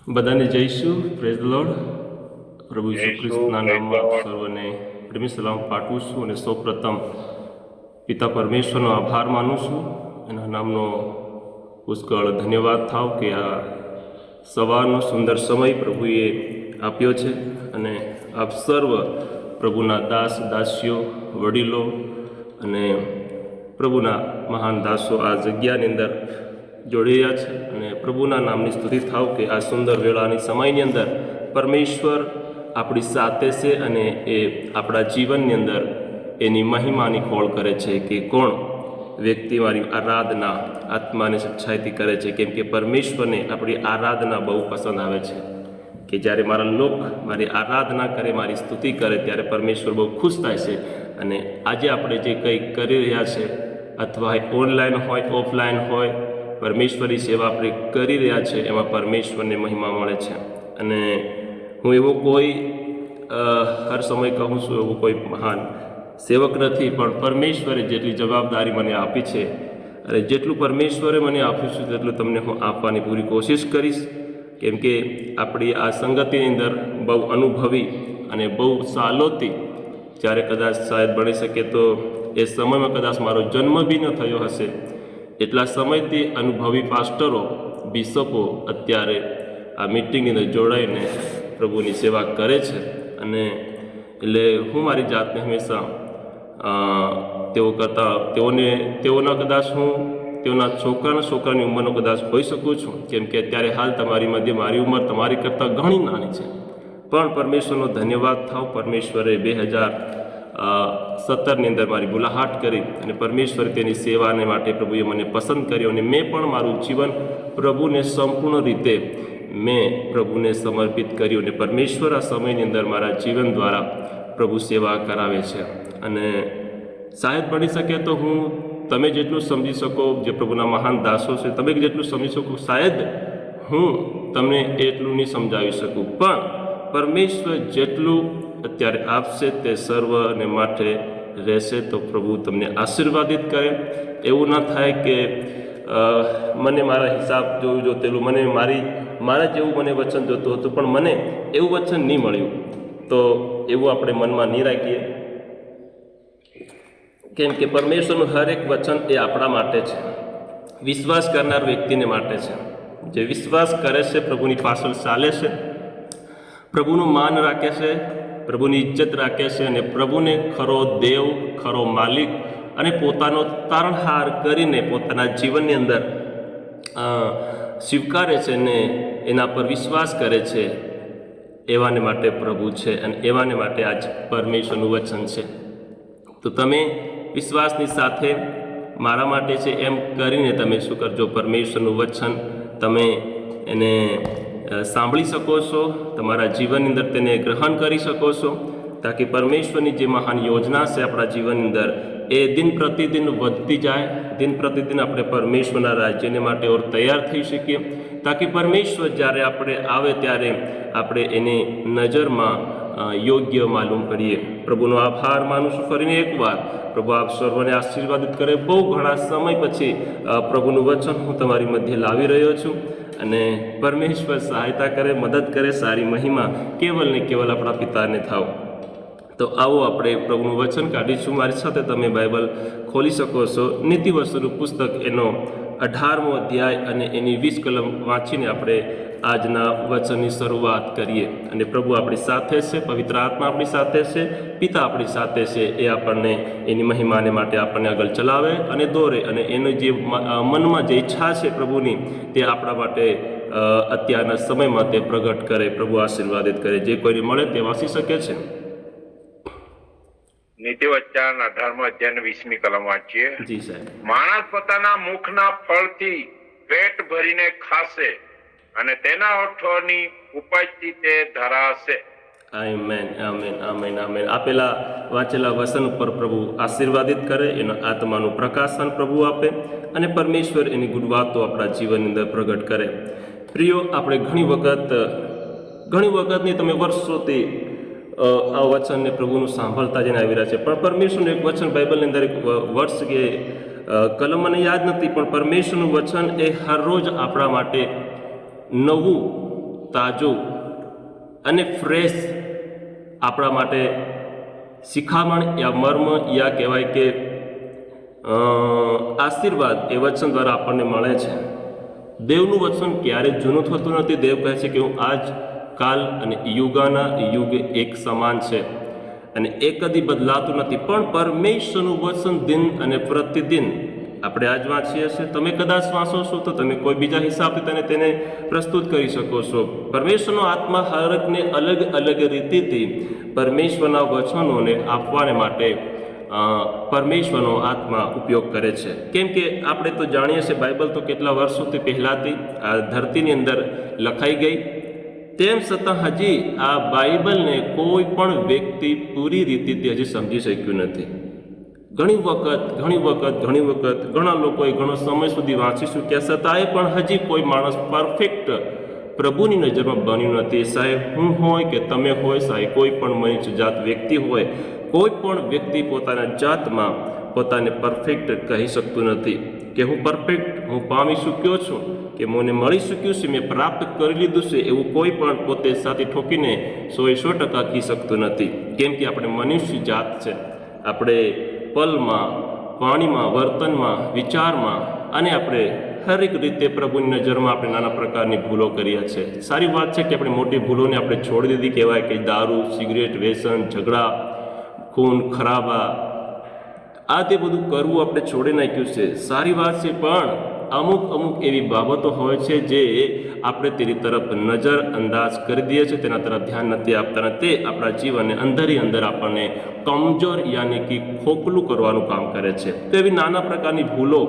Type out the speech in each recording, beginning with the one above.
બધાને જઈશું. Praise the lord. પ્રભુ ઈસુ ખ્રિસ્તના નામમાં સર્વને પ્રેમી સલામ પાઠવું છું અને સૌપ્રથમ પિતા પરમેશ્વરનો આભાર માનું છું. એના નામનો પુષ્કળ ધન્યવાદ થાવ કે આ સવારનો સુંદર સમય પ્રભુએ આપ્યો છે અને આપ સર્વ પ્રભુના દાસ દાસીઓ, વડીલો અને પ્રભુના મહાન દાસો આ જગ્યાની અંદર જોડાયા છે અને પ્રભુના નામની સ્તુતિ થાવ કે આ સુંદર વેળાની સમયની અંદર પરમેશ્વર આપણી સાથે છે અને એ આપણા જીવનની અંદર એની મહિમાની ખોળ કરે છે કે કોણ વ્યક્તિ મારી આરાધના આત્માની સચ્ચાઈથી કરે છે, કેમ કે પરમેશ્વરને આપણી આરાધના બહુ પસંદ આવે છે કે જ્યારે મારા લોક મારી આરાધના કરે, મારી સ્તુતિ કરે ત્યારે પરમેશ્વર બહુ ખુશ થાય છે. અને આજે આપણે જે કંઈ કરી રહ્યા છે અથવા ઓનલાઈન હોય ઓફલાઈન હોય, પરમેશ્વરની સેવા આપણે કરી રહ્યા છે એમાં પરમેશ્વરને મહિમા મળે છે. અને હું એવો કોઈ હર સમય કહું છું એવું કોઈ મહાન સેવક નથી, પણ પરમેશ્વરે જેટલી જવાબદારી મને આપી છે અને જેટલું પરમેશ્વરે મને આપ્યું છે તેટલું તમને હું આપવાની પૂરી કોશિશ કરીશ. કેમ કે આપણી આ સંગતિની અંદર બહુ અનુભવી અને બહુ સાલોથી જ્યારે કદાચ શાયદ બની શકે તો એ સમયમાં કદાચ મારો જન્મ બી ન થયો હશે, એટલા સમયથી અનુભવી પાસ્ટરો, બિશપો અત્યારે આ મિટિંગની અંદર જોડાઈને પ્રભુની સેવા કરે છે. અને એટલે હું મારી જાતને હંમેશા તેઓ કરતાં તેઓના કદાચ હું તેઓના છોકરાની ઉંમરનો કદાચ હોઈ શકું છું, કેમ કે અત્યારે હાલ તમારી મધ્ય મારી ઉંમર તમારી કરતાં ઘણી નાની છે. પણ પરમેશ્વરનો ધન્યવાદ થાવ, પરમેશ્વરે 2017ની અંદર મારી મુલાકાત કરી અને પરમેશ્વરે તેની સેવાને માટે પ્રભુએ મને પસંદ કર્યો અને મેં પણ મારું જીવન પ્રભુને સંપૂર્ણ રીતે મેં પ્રભુને સમર્પિત કર્યું અને પરમેશ્વર આ સમયની અંદર મારા જીવન દ્વારા પ્રભુ સેવા કરાવે છે. અને શાયદ બની શકે તો હું તમે જેટલું સમજી શકો, જે પ્રભુના મહાન દાસો છે તમે જેટલું સમજી શકો, શાયદ હું તમને એટલું નહીં સમજાવી શકું, પણ પરમેશ્વર જેટલું અત્યારે આપશે તે સર્વને માટે રહેશે. તો પ્રભુ તમને આશીર્વાદિત કરે. એવું ના થાય કે મને મારા હિસાબ જોતેલું મારા જેવું મને વચન જોતું હતું પણ મને એવું વચન નહીં મળ્યું, તો એવું આપણે મનમાં નહીં રાખીએ. કેમ કે પરમેશ્વરનું હરેક વચન એ આપણા માટે છે, વિશ્વાસ કરનાર વ્યક્તિને માટે છે. જે વિશ્વાસ કરે છે, પ્રભુની પાછળ ચાલે છે, પ્રભુનું માન રાખે છે, પ્રભુની ઇજ્જત રાખે છે અને પ્રભુને ખરો દેવ, ખરો માલિક અને પોતાનો તારણહાર કરીને પોતાના જીવનની અંદર સ્વીકારે છે ને એના પર વિશ્વાસ કરે છે, એવાને માટે પ્રભુ છે અને એવાને માટે આજ પરમેશ્વરનું વચન છે. તો તમે વિશ્વાસની સાથે મારા માટે છે એમ કરીને તમે શું કરજો, પરમેશ્વરનું વચન તમે એને સાંભળી શકો છો, તમારા જીવનની અંદર તેને ગ્રહણ કરી શકો છો, તાકી પરમેશ્વરની જે મહાન યોજના છે આપણા જીવનની અંદર એ દિન પ્રતિદિન વધતી જાય. દિન પ્રતિદિન આપણે પરમેશ્વરના રાજ્યને માટે ઓર તૈયાર થઈ શકીએ, તાકી પરમેશ્વર જ્યારે આપણે આવે ત્યારે આપણે એની નજરમાં યોગ્ય માલુમ કરીએ. પ્રભુનો આભાર માનું છું ફરીને એકવાર. પ્રભુ આપ સર્વને આશીર્વાદિત કરે. બહુ ઘણા સમય પછી પ્રભુનું વચન હું તમારી મધ્યે લાવી રહ્યો છું અને પરમેશ્વર સહાયતા કરે, મદદ કરે, સારી મહિમા કેવલ ને કેવલ આપણા પિતાને થાવ. તો આવો આપણે પ્રભુનું વચન કાઢીશું. મારી સાથે તમે બાઇબલ ખોલી શકો છો. નીતિવસ્તુનું પુસ્તક એનો 18મો અધ્યાય અને એની 20 કલમ વાંચીને આપણે આજના વચનની શરૂઆત કરીએ. અને પ્રભુ આપણી સાથે છે, પવિત્ર આત્મા આપણી સાથે છે, પિતા આપણી સાથે છે. એ આપણને એની મહિમાને માટે આપણને આગળ ચલાવે અને દોરે અને એનો જે મનમાં જે ઈચ્છા છે પ્રભુની તે આપણા માટે અત્યારના સમયમાં તે પ્રગટ કરે. પ્રભુ આશીર્વાદિત કરે. જે કોઈને મળે તે વાંચી શકે છે. નીતિવચન 18મો અધ્યાય 20મી કલમ વાંચીએ. જી સાહેબ. માણસ પોતાના મુખના ફળથી પેટ ભરીને ખાશે અને તેના ઓઠોની ઉપજથી તે ધરાશે. Amen, amen, amen, amen. આપેલા વાંચેલા વચન ઉપર પ્રભુ આશીર્વાદિત કરે, એના આત્માનું પ્રકાશન પ્રભુ આપે અને પરમેશ્વર એની ગુડ વાતો આપણા જીવનની અંદર પ્રગટ કરે. પ્રિયો, આપણે ઘણી વખતની તમે વર્ષોથી આ વચનને પ્રભુનું સાંભળતા જઈને આવી રહ્યા છે, પણ પરમેશ્વરનું એક વચન બાઇબલની અંદર એક વર્ષ કે કલમ મને યાદ નથી, પણ પરમેશ્વરનું વચન એ હર રોજ આપણા માટે નવું તાજું અને ફ્રેશ આપણા માટે શિખામણ યા મર્મ યા કહેવાય કે આશીર્વાદ એ વચન દ્વારા આપણને મળે છે. દેવનું વચન ક્યારેય જૂનું થતું નથી. દેવ કહે છે કે હું આજ, કાલ અને યુગાના યુગ એક સમાન છે અને એ કદી બદલાતું નથી. પણ પરમેશ્વરનું વચન દિન અને પ્રતિદિન આપણે આજ વાંચીએ છીએ, તમે કદાચ વાંચો છો તો તમે કોઈ બીજા હિસાબથી તેને પ્રસ્તુત કરી શકો છો. પરમેશ્વરનો આત્મા હરેકને અલગ અલગ રીતેથી પરમેશ્વરના વચનોને આપવાને માટે પરમેશ્વરનો આત્મા ઉપયોગ કરે છે. કેમ કે આપણે તો જાણીએ છીએ બાઇબલ તો કેટલા વર્ષોથી પહેલાંથી આ ધરતીની અંદર લખાઈ ગઈ. તેમ છતાં હજી આ બાઇબલને કોઈ પણ વ્યક્તિ પૂરી રીતેથી હજી સમજી શક્યું નથી. ઘણી વખત ઘણા લોકોએ ઘણો સમય સુધી વાંચી ચૂક્યા છતાંય પણ હજી કોઈ માણસ પરફેક્ટ પ્રભુની નજરમાં બન્યું નથી. સાહેબ હું હોય કે તમે હોય, સાહેબ કોઈ પણ મનુષ્ય જાત વ્યક્તિ હોય, કોઈ પણ વ્યક્તિ પોતાના જાતમાં પોતાને પરફેક્ટ કહી શકતું નથી કે હું પરફેક્ટ, હું પામી ચૂક્યો છું કે મને મળી ચૂક્યું છે, મેં પ્રાપ્ત કરી લીધું છે, એવું કોઈ પણ પોતે સાથે ઠોકીને 100% કહી શકતું નથી. કેમ કે આપણે મનુષ્ય જાત છે. આપણે પલમાં, વાણીમાં, વર્તનમાં, વિચારમાં અને આપણે હરેક રીતે પ્રભુની નજરમાં આપણે નાના પ્રકારની ભૂલો કર્યા છે. સારી વાત છે કે આપણે મોટી ભૂલોને આપણે છોડી દીધી. કહેવાય કે દારૂ, સિગરેટ, વ્યસન, ઝઘડા, ખૂન ખરાબા, આ તે બધું કરવું આપણે છોડી નાખ્યું છે. સારી વાત છે, પણ અમુક એવી બાબતો હોય છે જે આપણે તેની તરફ નજર અંદાજ કરી દઈએ છીએ, તેના તરફ ધ્યાન નથી આપતા અને તે આપણા જીવનને અંદર આપણને કમજોર યાની કે ખોખલું કરવાનું કામ કરે છે. તો એવી નાના પ્રકારની ભૂલો,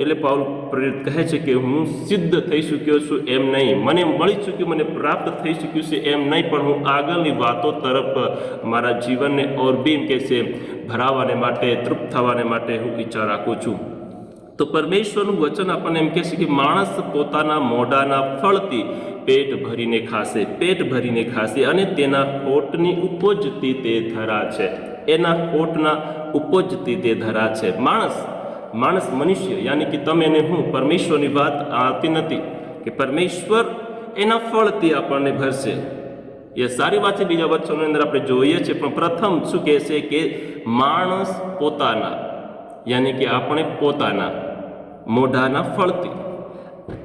એટલે પાઉલ પ્રેરિત કહે છે કે હું સિદ્ધ થઈ ચૂક્યો છું એમ નહીં, મને મળી ચૂક્યું, મને પ્રાપ્ત થઈ ચૂક્યું છે એમ નહીં, પણ હું આગળની વાતો તરફ મારા જીવનને ઓર બી કે છે ભરાવાને માટે, તૃપ્ત થવાને માટે હું ઈચ્છા રાખું છું. તો પરમેશ્વરનું વચન આપણને એમ કહે છે કે માણસ પોતાના મોઢાના ફળથી પેટ ભરીને ખાશે અને તેના હોઠની ઉપજથી તે ધરા છે. એના હોઠના ઉપજથી તે ધરા છે. માણસ મનુષ્ય યાની કે તમે અને હું, પરમેશ્વરની વાત આવતી નથી કે પરમેશ્વર એના ફળથી આપણને ભરશે. એ સારી વાત છે. બીજા વચનોની અંદર આપણે જોઈએ છીએ, પણ પ્રથમ શું કહે છે કે માણસ પોતાના યાની કે આપણે પોતાના મોઢાના ફળથી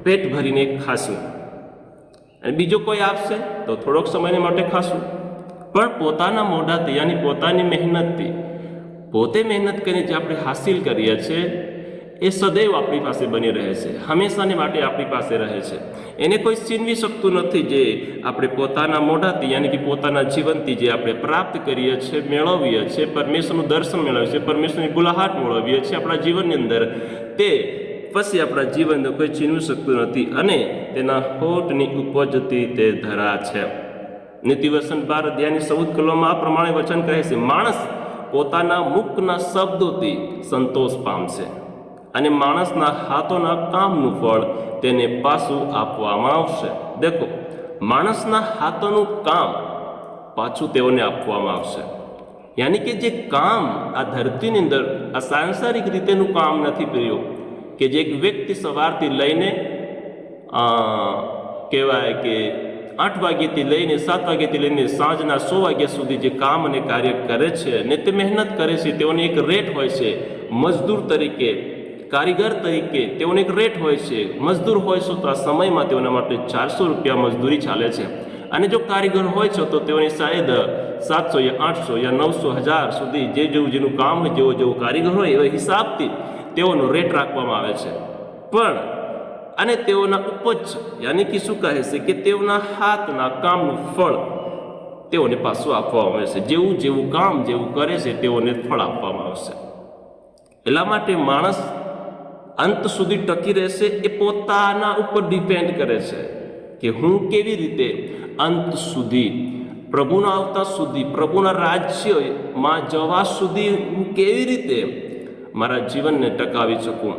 પેટ ભરીને ખાશું, અને બીજો કોઈ આપશે તો થોડોક સમય માટે ખાશું, પણ પોતાના મોઢાથી યાની પોતાની મહેનતથી, પોતે મહેનત કરીને જે આપણે હાસિલ કરીએ છીએ એ સદૈવ આપણી પાસે બની રહે છે, હંમેશાને માટે આપણી પાસે રહે છે. એને કોઈ છીનવી શકતું નથી. જે આપણે પોતાના મોઢાથી યાની કે પોતાના જીવનથી જે આપણે પ્રાપ્ત કરીએ છીએ, મેળવીએ છીએ, પરમેશ્વરનું દર્શન મેળવીએ છીએ, પરમેશ્વરની ગુલાહાટ મેળવીએ છીએ આપણા જીવનની અંદર, તે પછી આપણા જીવનને કોઈ છીનવી શકતું નથી અને તેના હોઠની ઉપજથી તે ધરા છે. નીતિવચન 12 અધ્યાયની 14 કલમમાં આ પ્રમાણે વચન કહે છે, માણસ પોતાના મુખના શબ્દોથી સંતોષ પામશે અને માણસના હાથોના કામનું ફળ તેને પાછું આપવામાં આવશે. દેખો, માણસના હાથોનું કામ પાછું તેઓને આપવામાં આવશે. યાની કે જે કામ આ ધરતીની અંદર આ સાંસારિક રીતેનું કામ નથી કર્યું, કે જે એક વ્યક્તિ સવારથી લઈને કહેવાય કે 8 વાગ્યાથી લઈને 7 વાગ્યાથી લઈને સાંજના 100 વાગ્યા સુધી જે કામ અને કાર્ય કરે છે ને તે મહેનત કરે છે, તેઓને એક રેટ હોય છે. મજદૂર તરીકે, કારીગર તરીકે તેઓને એક રેટ હોય છે. મજદૂર હોય છે તો આ સમયમાં તેઓના માટે 400 રૂપિયા મજદૂરી ચાલે છે, અને જો કારીગર હોય છે તો તેઓને શાયદ 700 યા 800 યા 900 1000 સુધી જેનું કામ હોય, જેવો કારીગર હોય એવા હિસાબથી તેઓનો રેટ રાખવામાં આવે છે. પણ અને તેઓના ઉપજ યાની કે શું કહે છે કે તેઓના હાથના કામનું ફળ તેઓને પાછું આપવામાં આવે છે. જેવું કામ જેવું કરે છે તેઓને ફળ આપવામાં આવશે. એટલા માટે માણસ અંત સુધી ટકી રહેશે એ પોતાના ઉપર ડિપેન્ડ કરે છે કે હું કેવી રીતે અંત સુધી, પ્રભુના આવતા સુધી, પ્રભુના રાજ્યમાં જવા સુધી હું કેવી રીતે મારા જીવનને ટકાવી શકું.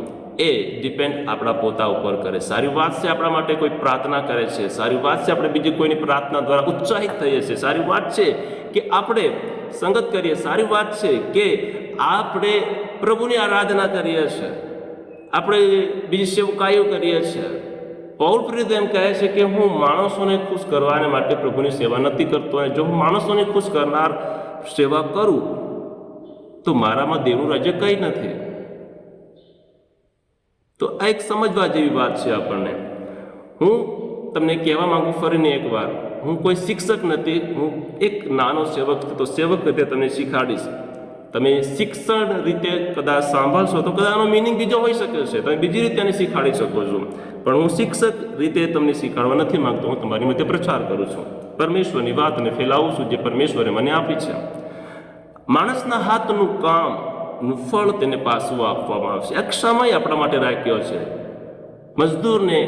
એ ડિપેન્ડ આપણા પોતા ઉપર કરે. સારી વાત છે આપણા માટે કોઈ પ્રાર્થના કરે છે, સારી વાત છે આપણે બીજી કોઈની પ્રાર્થના દ્વારા ઉત્સાહિત થઈએ છીએ, સારી વાત છે કે આપણે સંગત કરીએ, સારી વાત છે કે આપણે પ્રભુની આરાધના કરીએ છીએ, આપણે બીજી સેવકાઈઓ કરીએ છીએ, પૌલ પ્રેરિત એમ કહે છે કે હું માણસોને ખુશ કરવાને માટે પ્રભુની સેવા નથી કરતો, અને જો હું માણસોને ખુશ કરનાર સેવા કરું તો મારામાં દેવનું રાજ્ય કંઈ નથી. તો આ એક સમજવા જેવી વાત છે આપણને. હું તમને કહેવા માંગુ ફરીને એકવાર, હું કોઈ શિક્ષક નથી, હું એક નાનો સેવક છું. તો સેવક રીતે તમને શીખવાડીશ. તમે શિક્ષણ રીતે કદાચ સાંભળશો તો કદાચ આનો મિનિંગ બીજો હોઈ શકે છે, તમે બીજી રીતે એને શીખવાડી શકો છો, પણ હું શિક્ષક રીતે તમને શીખવાડવા નથી માંગતો. હું તમારી મધ્ય પ્રચાર કરું છું, પરમેશ્વરની વાતને ફેલાવું છું જે પરમેશ્વરે મને આપી છે. માણસના હાથનું કામનું ફળ તેને પાછું આપવામાં આવશે. એક સમય આપણા માટે રાખ્યો છે. મજદૂરને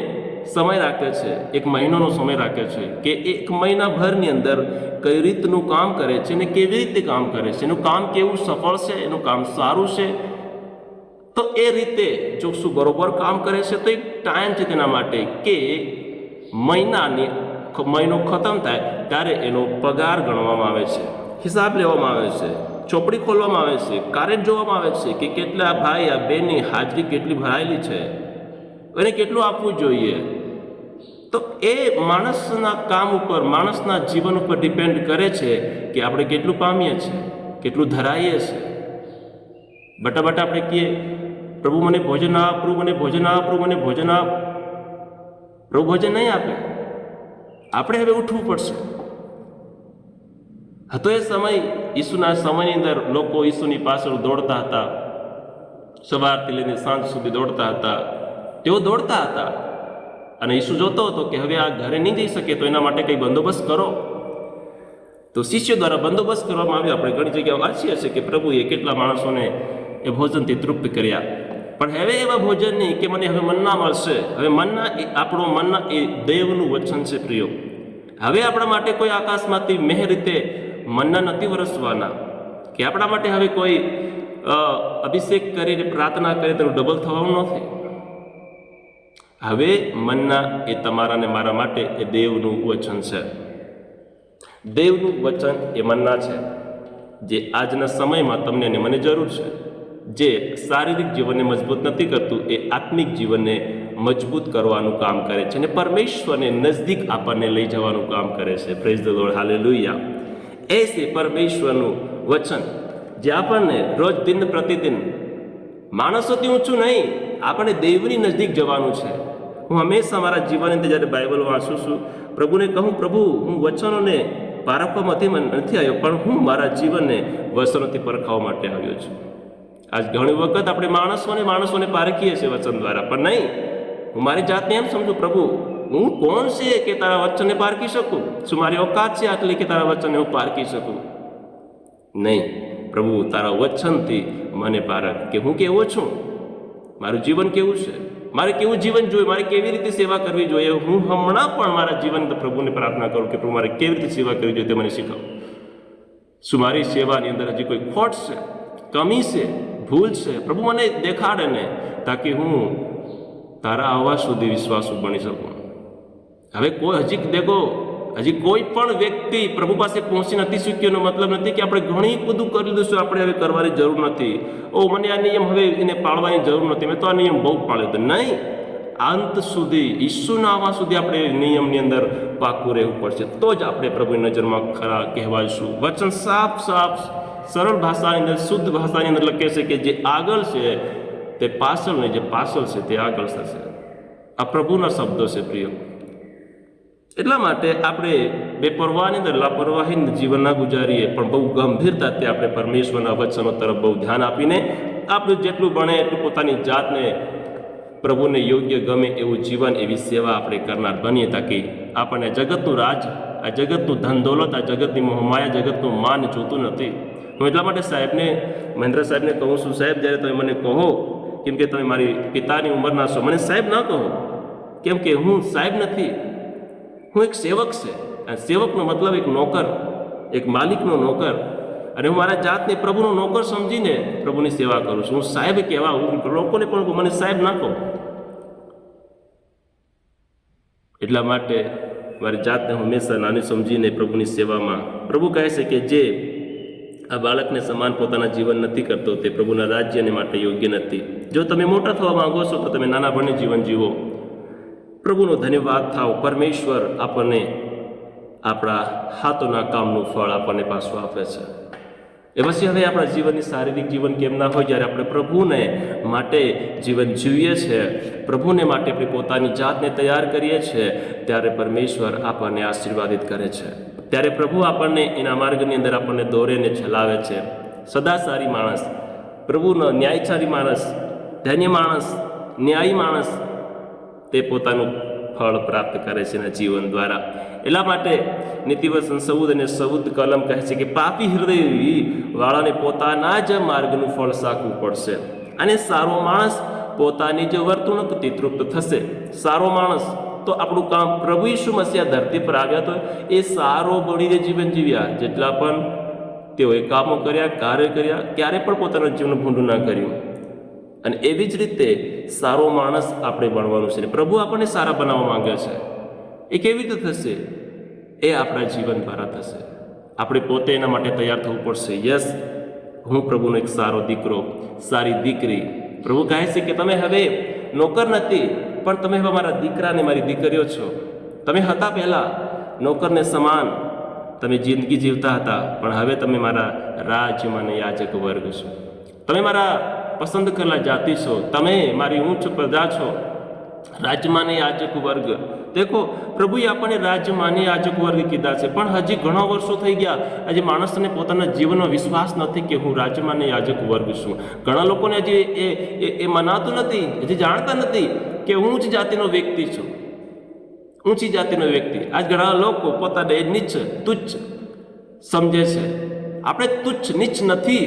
સમય રાખે છે, એક મહિનાનો સમય રાખે છે કે એક મહિનાભરની અંદર કઈ રીતનું કામ કરે છે ને કેવી રીતે કામ કરે છે, એનું કામ કેવું સફળ છે, એનું કામ સારું છે. તો એ રીતે જો શું બરોબર કામ કરે છે તો એક ટાઈમ છે તેના માટે કે મહિનો ખતમ થાય ત્યારે એનો પગાર ગણવામાં આવે છે, હિસાબ લેવામાં આવે છે, ચોપડી ખોલવામાં આવે છે, કાર્ય જોવામાં આવે છે કે કેટલા ભાઈ આ બેની હાજરી કેટલી ભરાયેલી છે, એને કેટલું આપવું જોઈએ. તો એ માણસના કામ ઉપર, માણસના જીવન ઉપર ડિપેન્ડ કરે છે કે આપણે કેટલું પામીએ છીએ, કેટલું ધરાઈએ છીએ. બટા આપણે કહીએ પ્રભુ મને ભોજન આપ, પ્રભુ મને ભોજન આપ, પ્રભુ મને ભોજન આપ. પ્રભુ ભોજન નહીં આપે. આપણે હવે ઉઠવું પડશે. હતો એ સમય, ઈસુના સમયની અંદર લોકો ઈસુની પાછળ દોડતા હતા, સવારથી લઈને સાંજ સુધી દોડતા હતા. તેઓ દોડતા હતા અને ઈસુ જોતો હતો કે હવે આ ઘરે નહીં જઈ શકે, તો એના માટે કંઈ બંદોબસ્ત કરો. તો શિષ્યો દ્વારા બંદોબસ્ત કરવામાં આવ્યો. આપણે ઘણી જગ્યાએ વાંચીએ છીએ કે પ્રભુએ કેટલા માણસોને એ ભોજનથી તૃપ્ત કર્યા. પણ હવે એવા ભોજન નહીં કે મને હવે મન્ના મળશે. હવે મન્ના એ આપણો મન્ના એ દેવનું વચન છે પ્રિયો. હવે આપણા માટે કોઈ આકાશમાંથી મેહ રીતે મન્ના નથી વરસવાના, કે આપણા માટે હવે કોઈ અભિષેક કરીને પ્રાર્થના કરે તેનું ડબલ થવાનું નથી. હવે મન્ના એ તમારા ને મારા માટે એ દેવનું વચન છે. દેવનું વચન એ મન્ના છે જે આજના સમયમાં તમને ને મને જરૂર છે. જે શારીરિક જીવનને મજબૂત નથી કરતું, એ આત્મિક જીવનને મજબૂત કરવાનું કામ કરે છે અને પરમેશ્વરને નજદીક આપણને લઈ જવાનું કામ કરે છે. Praise the lord, hallelujah. એ છે પરમેશ્વરનું વચન જે આપણને રોજ દિન પ્રતિદિન માણસોથી ઊંચું નહીં, આપણને દેવની નજદીક જવાનું છે. હું હંમેશા મારા જીવનની અંદર જ્યારે બાઇબલ વાંચું છું, પ્રભુને કહું, પ્રભુ હું વચનોને પારખવામાંથી નથી આવ્યો, પણ હું મારા જીવનને વચનોથી પરખાવવા માટે આવ્યો છું. આજ ઘણી વખત આપણે માણસોને પારખીએ છીએ વચન દ્વારા, પણ નહીં, હું મારી જાતને એમ સમજુ, પ્રભુ હું કોણ છે કે તારા વચનને પારખી શકું? શું મારી ઓકાત છે આટલી કે તારા વચનને હું પારખી શકું? નહીં, પ્રભુ તારા વચનથી મને પારખ કે હું કેવો છું, મારું જીવન કેવું છે, મારે કેવું જીવન જોઈએ, મારે કેવી રીતે સેવા કરવી જોઈએ. હું હમણાં પણ મારા જીવન પ્રભુને પ્રાર્થના કરું કે પ્રભુ મારે કેવી રીતે સેવા કરવી જોઈએ તે મને શીખવો. શું મારી સેવાની અંદર હજી કોઈ ખોટ છે, કમી છે, ભૂલ છે? પ્રભુ મને દેખાડે ને, તાકી હું તારા અવાજ સુધી વિશ્વાસુ બની શકું. હવે હજી કોઈ પણ વ્યક્તિ પ્રભુ પાસે પહોંચી નથી શક્યો. એનો મતલબ નથી કે આપણે ઘણી બધું કરી દઈશું, આપણે હવે કરવાની જરૂર નથી. મને આ નિયમ હવે એને પાળવાની જરૂર નથી, મેં તો આ નિયમ બહુ પાળ્યો હતો. નહીં, અંત સુધી, ઈસુના આવવા સુધી આપણે નિયમની અંદર પાકું રહેવું પડશે. તો જ આપણે પ્રભુની નજરમાં ખરા કહેવાઈશું. વચન સાફ સરળ ભાષાની અંદર, શુદ્ધ ભાષાની અંદર લખે છે કે જે આગળ છે તે પાછળ નહીં, જે પાછળ છે તે આગળ થશે. આ પ્રભુના શબ્દો છે પ્રિય. એટલા માટે આપણે બેપરવાહની અંદર લાપરવાહી જીવન ના ગુજારીએ, પણ બહુ ગંભીરતાથી આપણે પરમેશ્વરના વચનો તરફ બહુ ધ્યાન આપીને આપણે જેટલું બને એટલું પોતાની જાતને પ્રભુને યોગ્ય ગમે એવું જીવન, એવી સેવા આપણે કરનાર બનીએ, તાકી આપણને જગતનું રાજ, આ જગતનું ધન દોલત, આ જગતની મોહમાયા, જગતનું માન જોતું નથી. હું એટલા માટે મહેન્દ્ર સાહેબને કહું છું, સાહેબ જ્યારે તમે મને કહો, કેમ કે તમે મારી પિતાની ઉંમરના છો, મને સાહેબ ના કહો, કેમ કે હું સાહેબ નથી, હું એક સેવક છે. અને સેવકનો મતલબ એક નોકર, એક માલિકનો નોકર. અને હું મારા જાતને પ્રભુનો નોકર સમજીને પ્રભુની સેવા કરું છું. હું સાહેબ કહેવા, હું લોકોને પણ મને સાહેબ ના કહો. એટલા માટે મારી જાતને હંમેશા નાની સમજીને પ્રભુની સેવામાં, પ્રભુ કહે છે કે જે આ બાળકને સમાન પોતાના જીવન નથી કરતો તે પ્રભુના રાજ્યને માટે યોગ્ય નથી. જો તમે મોટા થવા માંગો છો તો તમે નાના ભણે જીવન જીવો. પ્રભુનો ધન્યવાદ થાવ. પરમેશ્વર આપણને આપણા હાથોના કામનું ફળ આપણને પાછું આપે છે. એ પછી હવે આપણા જીવનની શારીરિક જીવન કેમ ના હોય, જ્યારે આપણે પ્રભુને માટે જીવન જીવીએ છીએ, પ્રભુને માટે આપણી પોતાની જાતને તૈયાર કરીએ છીએ, ત્યારે પરમેશ્વર આપણને આશીર્વાદિત કરે છે. ત્યારે પ્રભુ આપણને એના માર્ગની અંદર આપણને દોરેને ચલાવે છે. સદાચારી માણસ, પ્રભુનો ન્યાયચારી માણસ, ધન્ય માણસ, ન્યાયી માણસ તે પોતાનું ફળ પ્રાપ્ત કરે છે એના જીવન દ્વારા. એટલા માટે નીતિવચન 14 અને 14 કલમ કહે છે કે પાપી હૃદય વાળાને પોતાના જ માર્ગનું ફળ સાકવું પડશે, અને સારો માણસ પોતાની જ વર્તણૂકથી તૃપ્ત થશે. સારો માણસ તો આપણું કામ, પ્રભુ ઈસુ મસીહ ધરતી પર આવ્યા તો એ સારો બનીને જીવન જીવ્યા. જેટલા પણ તેઓએ કામો કર્યા, કાર્ય કર્યા, ક્યારે પણ પોતાનું જીવન ભૂંડું ના કર્યું. અને એવી જ રીતે સારો માણસ આપણે બનવાનું છે. પ્રભુ આપણને સારા બનાવવા માંગે છે. એ કેવી રીતે થશે? એ આપણા જીવન દ્વારા થશે. આપણે પોતે એના માટે તૈયાર થવું પડશે. યસ, હું પ્રભુનો એક સારો દીકરો, સારી દીકરી. પ્રભુ કહે છે કે તમે હવે નોકર નથી, પણ તમે હવે મારા દીકરા અને મારી દીકરીઓ છો. તમે હતા પહેલાં નોકરને સમાન, તમે જિંદગી જીવતા હતા, પણ હવે તમે મારા રાજ્યમાં યાજક વર્ગ છો. તમે મારા પસંદ કરેલા જાતિ છો. તમે મારી ઉચ્ચ પ્રજા છો, રાજમાને યાજક વર્ગ. દેખો, પ્રભુએ આપણને રાજમાને યાજક વર્ગ કીધા છે, પણ હજી ઘણા વર્ષો થઈ ગયા, આજે માણસને પોતાના જીવનનો વિશ્વાસ નથી કે હું રાજમાને યાજક વર્ગ છું. ઘણા લોકોને હજી એ મનાતું નથી, હજી જાણતા નથી કે હું ઊંચ જાતિનો વ્યક્તિ છું, ઊંચી જાતિનો વ્યક્તિ. આજ ઘણા લોકો પોતાને નીચ, તુચ્છ સમજે છે. આપણે તુચ્છ નીચ નથી,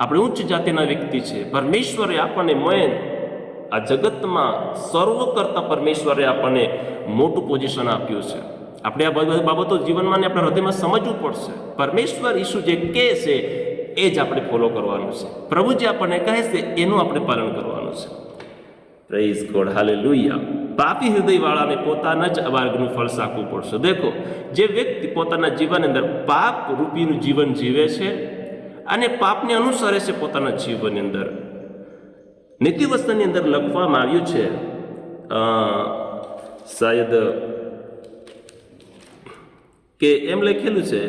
આપણે ઉચ્ચ જાતિના વ્યક્તિ છે. પરમેશ્વરે આપણને મેન આ જગતમાં સર્વ કરતા પરમેશ્વરે આપણને મોટું પોઝિશન આપ્યું છે. આપણે આ બધી બાબતો જીવનમાં ને આપણા હૃદયમાં સમજવું પડશે. પરમેશ્વર ઈસુ જે કહે છે એ જ આપણે ફોલો કરવાનું છે. પ્રભુ જે આપણને કહે છે એનું આપણે પાલન કરવાનું છે. Praise God, hallelujah. પાપી હૃદયવાળાને પોતાના જ માર્ગનું ફળ સાકવું પડશે. દેખો, જે વ્યક્તિ પોતાના જીવનની અંદર પાપ રૂપીનું જીવન જીવે છે અને પાપને અનુસરે છે પોતાના જીવનની અંદર, નીતિવચનની અંદર લખવામાં આવ્યું છે, શાયદ કે એમ લખેલું છે,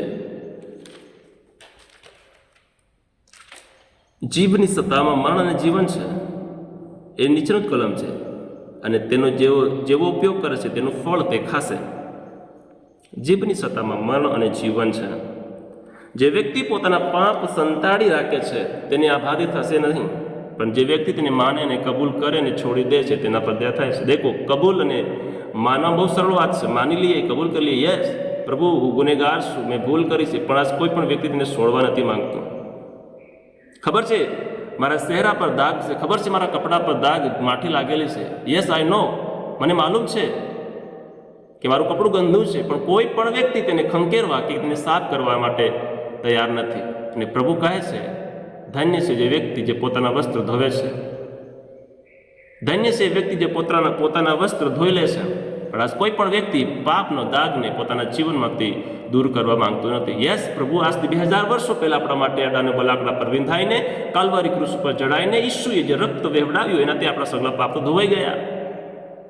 જીભની સત્તામાં મરણ અને જીવન છે. એ નીચેનો જ કલમ છે, અને તેનો જેવો ઉપયોગ કરે છે તેનું ફળ તે ખાશે. જીભની સત્તામાં મરણ અને જીવન છે. જે વ્યક્તિ પોતાના પાપ સંતાડી રાખે છે તેની આબાદી થશે નહીં, પણ જે વ્યક્તિ તેને માને અને કબૂલ કરે અને છોડી દે છે તેના પર દયા થાય છે. દેખો, કબૂલ અને માનવા બહુ સરળ વાત છે. માની લઈએ, કબૂલ કરી લઈએ, યસ પ્રભુ હું ગુનેગાર છું, મેં ભૂલ કરી છે, પણ આજ કોઈ પણ વ્યક્તિ તેને છોડવા નથી માંગતું. ખબર છે મારા ચહેરા પર દાગ છે, ખબર છે મારા કપડા પર દાગ, માઠી લાગેલી છે, યસ આઈ નો, મને માલુમ છે કે મારું કપડું ગંદુ છે, પણ કોઈ પણ વ્યક્તિ તેને ખંખેરવા કે તેને સાફ કરવા માટે તૈયાર નથી. અને પ્રભુ કહે છે ધન્ય છે જે વ્યક્તિ જે પોતાના વસ્ત્ર ધોવે છે, ધન્ય છે એ વ્યક્તિ જે પોતાના વસ્ત્ર ધોઈ લે છે. પણ આજ કોઈ પણ વ્યક્તિ પાપનો દાગને પોતાના જીવનમાંથી દૂર કરવા માંગતું નથી. યસ, પ્રભુ આજથી 2000 વર્ષો પહેલા આપણા માટે અડાને બલાકડા પર વિંધાઈને કાલ્વારી ક્રુસ પર ચડાઈને ઈસુએ જે રક્ત વહેવડાવ્યું એનાથી આપણા સગળા પાપ ધોવાઈ ગયા.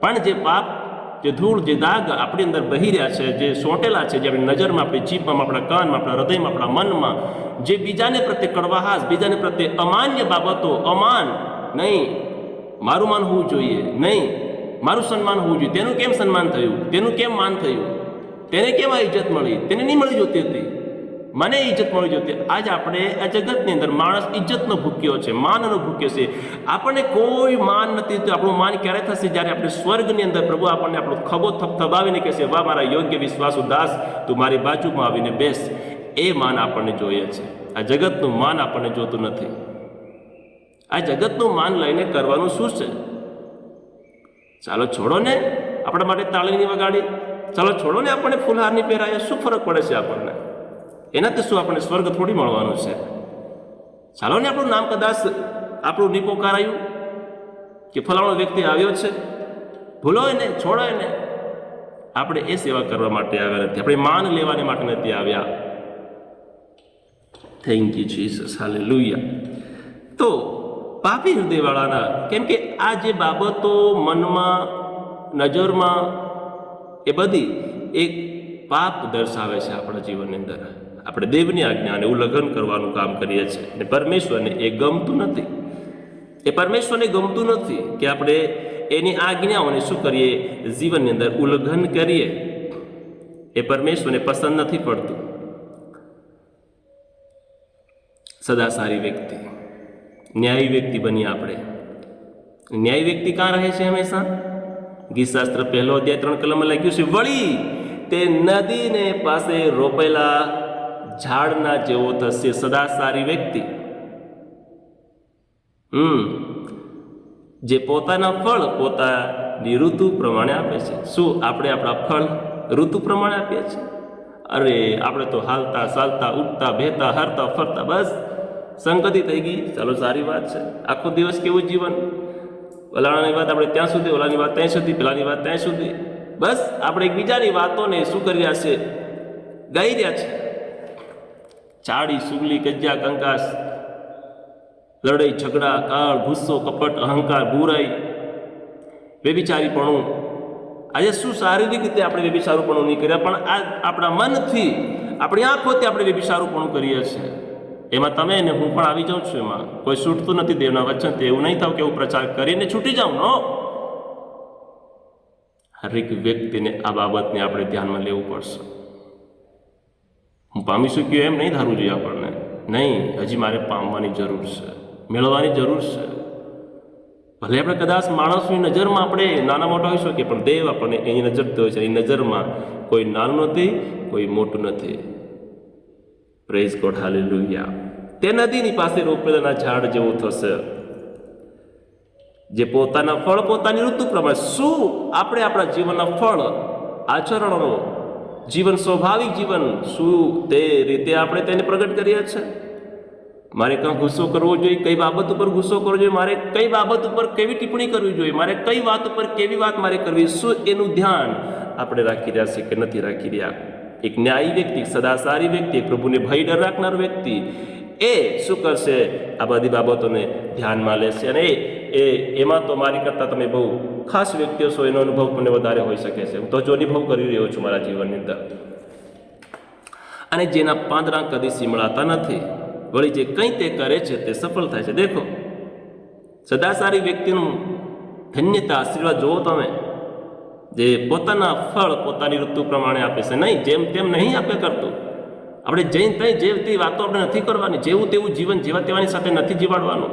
પણ જે પાપ, જે ધૂળ, જે દાગ આપણી અંદર બહી રહ્યા છે, જે સોંટેલા છે, જે આપણી નજરમાં, આપણી જીભમાં, આપણા કાનમાં, આપણા હૃદયમાં, આપણા મનમાં, જે બીજાને પ્રત્યે કડવાહાસ, બીજાને પ્રત્યે અમાન્ય બાબતો, અમાન નહીં, મારું માન હોવું જોઈએ નહીં, મારું સન્માન હોવું જોઈએ, તેનું કેમ સન્માન થયું, તેનું કેમ માન થયું, તેને કેમ આ ઇજ્જત મળી, તેને નહીં મળી જોતી હતી, મને ઇજ્જત મળી જોતી. આજ આપણે આ જગતની અંદર માણસ ઇજ્જતનો ભૂખ્યો છે, માનનો ભૂખ્યો છે. આપણને કોઈ માન નથી. તો આપણું માન ક્યારે થશે? જ્યારે આપણે સ્વર્ગની અંદર પ્રભુ આપણને આપણો ખભો થપથપાવીને કહેશે, વાહ મારા યોગ્ય વિશ્વાસુ દાસ, તું મારી બાજુમાં આવીને બેસ. એ માન આપણને જોઈએ છે. આ જગતનું માન આપણને જોતું નથી. આ જગતનું માન લઈને કરવાનું શું છે? ચાલો છોડો ને આપણા માટે તાળીની વગાડી, ચાલો છોડો ને આપણને ફૂલહારની પહેરાય, શું ફરક પડે છે આપણને? એનાથી શું આપણને સ્વર્ગ થોડી મળવાનું છે? ચાલો ને આપણું નામ કદાચ આપણું નિપોકારાયું કે ફલાણો વ્યક્તિ આવ્યો છે, ભૂલો ને છોડો ને. આપણે એ સેવા કરવા માટે આવ્યા નથી, આપણે માન લેવાને માટે નથી આવ્યા. Thank you Jesus, hallelujah. તો પાપી હૃદયવાળાના, કેમ કે આ જે બાબતો મનમાં નજરમાં એ બધી એક પાપ દર્શાવે છે આપણા જીવનની અંદર. આપણે દેવની આજ્ઞાને ઉલ્લંઘન કરવાનું કામ કરીએ છીએ અને પરમેશ્વરને એ ગમતું નથી. એ પરમેશ્વરને ગમતું નથી કે આપણે એની આજ્ઞાઓને શું કરીએ, જીવનની અંદર ઉલ્લંઘન કરીએ. એ પરમેશ્વરને પસંદ નથી પડતું. સદા સારી વ્યક્તિ, ન્યાયી વ્યક્તિ બની આપણે. ન્યાયી વ્યક્તિ કાં રહે છે હંમેશા? ગીતશાસ્ત્ર 1 અધ્યાય 3 કલમમાં લખ્યું છે, વળી તે નદીને પાસે રોપેલા ઝાડના જેવો થશે. સદા સારી વ્યક્તિ જે પોતાના ફળ પોતાની ઋતુ પ્રમાણે આપે છે. શું આપણે આપણા ફળ ઋતુ પ્રમાણે આપીએ છીએ? અરે આપણે તો હાલતા ચાલતા ઉઠતા બેહતા હરતા ફરતા બસ સંગતિ થઈ ગઈ, ચાલો સારી વાત છે. આખો દિવસ કેવું જીવન, ઓલાની વાત આપણે ત્યાં સુધી, ઓલાની વાત ત્યાં સુધી, પેલાની વાત ત્યાં સુધી, બસ આપણે એકબીજાની વાતોને શું કરી રહ્યા છે, ગાઈ રહ્યા છે. ચાડી સુગલી કજ્જા કંકાસ, લડાઈ ઝઘડા કાળ ગુસ્સો કપટ અહંકાર બુરાઈ વ્યભિચારીપણું. આજે શું શારીરિક રીતે આપણે વ્યભિચારીપણું નહીં કર્યા, પણ આ આપણા મનથી આપણી આંખોથી આપણે વ્યભિચારીપણું કરીએ છીએ. એમાં તમે ને હું પણ આવી જાઉં છું. એમાં કોઈ છૂટતું નથી દેવના વચનથી. એવું નહીં થાવ કે હું પ્રચાર કરીને છૂટી જાઉં. નો, હરેક વ્યક્તિને આ બાબતને આપણે ધ્યાનમાં લેવું પડશે. હું પામી શક્યો એમ નહીં ધારવું જોઈએ આપણને. નહીં, હજી મારે પામવાની જરૂર છે, મેળવવાની જરૂર છે. ભલે આપણે કદાચ માણસની નજરમાં આપણે નાના મોટા હોઈ શકીએ, પણ દેવ આપણને એની નજરથી હોય છે. એની નજરમાં કોઈ નાનું નથી, કોઈ મોટું નથી. Praise God, hallelujah. તે નદીની પાસે રોપેલા ઝાડ જેવું થશે, જે પોતાના ફળ પોતાની ઋતુ પ્રમાણે. શું આપણે આપણા જીવનના ફળ, આચરણો, જીવન, સ્વાભાવિક જીવન, શું તે રીતે આપણે તેને પ્રગટ કરીએ છીએ? મારે કાં ગુસ્સો કરવો જોઈએ, કઈ બાબત ઉપર ગુસ્સો કરવો જોઈએ, મારે કઈ બાબત ઉપર કેવી ટિપ્પણી કરવી જોઈએ, મારે કઈ વાત ઉપર કેવી વાત મારે કરવી, શું એનું ધ્યાન આપણે રાખી રહ્યા છીએ કે નથી રાખી રહ્યા? એક ન્યાયી વ્યક્તિ, સદા સારી વ્યક્તિ, પ્રભુને ભય ડર રાખનાર વ્યક્તિ એ શું કરશે? આ બધી બાબતોને ધ્યાનમાં લેશે. અને એમાં તો મારી કરતાં તમે બહુ ખાસ વ્યક્તિઓ છો, એનો અનુભવ મને વધારે હોઈ શકે છે. હું તો જો અનુભવ કરી રહ્યો છું મારા જીવનની અંદર. અને જેના પાંદડા કદી સીમળાતા નથી, વળી જે કંઈ તે કરે છે તે સફળ થાય છે. દેખો, સદા સારી વ્યક્તિનું ધન્યતા, આશીર્વાદ જુઓ તમે, જે પોતાના ફળ પોતાની ઋતુ પ્રમાણે આપે છે. નહીં જેમ તેમ નહીં આપે કરતું. આપણે જઈને ત્યાં જે તે વાતો આપણે નથી કરવાની. જેવું તેવું જીવન જેવા તેવાની સાથે નથી જીવાડવાનું.